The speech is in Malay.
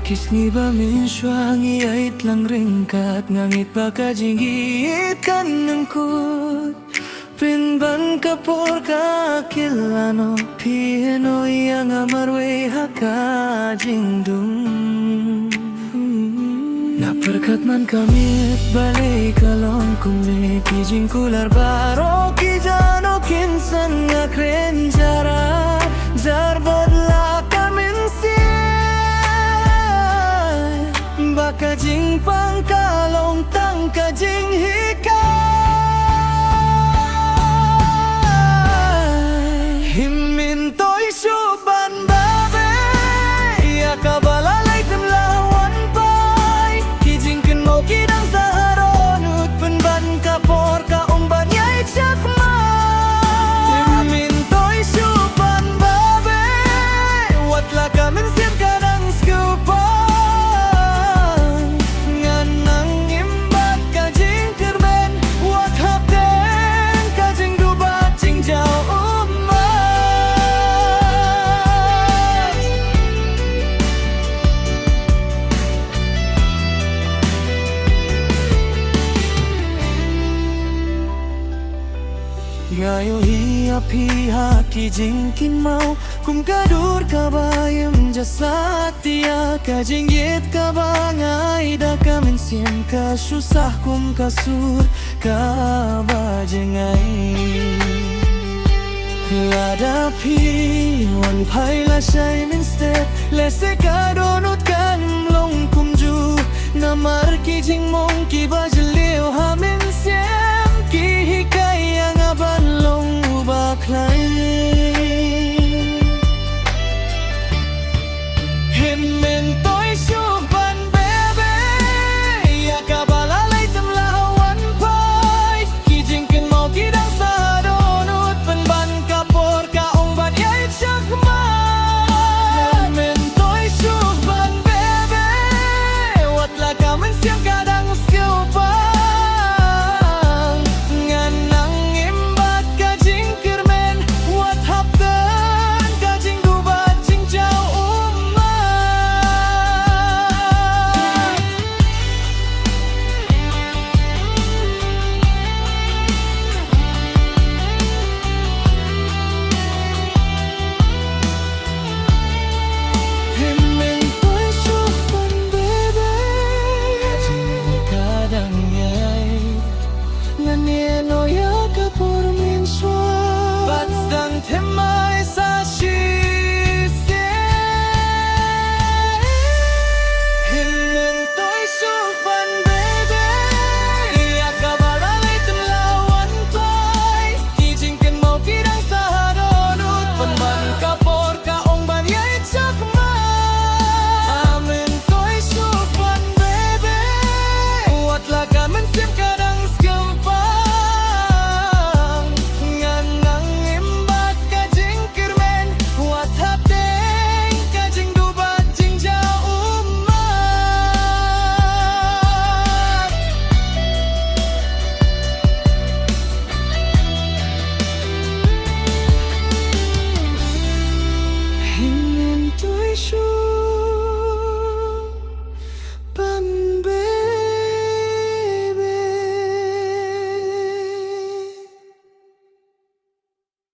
Kisni ba minsyuang iyait lang ringkat ngangit baka jinggit kan nangkut Pinban kapor ka kilano Pieno yang amarwe haka jingdung Naperkat man kamit balay kalong kumle Kijing kular baro kijano kinsan ngakren jara Zarbat la kamin Baka jing pangkalong tang ka jing hikay Himintoy syuban babe Iya ka balalay temlawan pay Kijing ken mo kidang sa haron Utpan ban kapor ka umban yay chakman Himintoy syuban babe Watla ka mensip kadang skupan Ngayon hiya-piha kijingkin mau Kum kadur ka bayam jasa tia Kajinggit ka ba ngay da ka mensiam ka susah kum kasur ka ba jengay Ladapi wan pai la shay min step Lese ka donut kan long kum ju Namar kijing mong ki ba jeliw ha mensiam Ki hikay yang aban long ubah lain Himentoy syuban bebe Ya kabalalay temlawan pay Kijing ken mau kidang sa donut Penban kapor ka ongban yay chakman Himentoy syuban bebe Watla ka mensiam kadang skilpan Himentoy syuban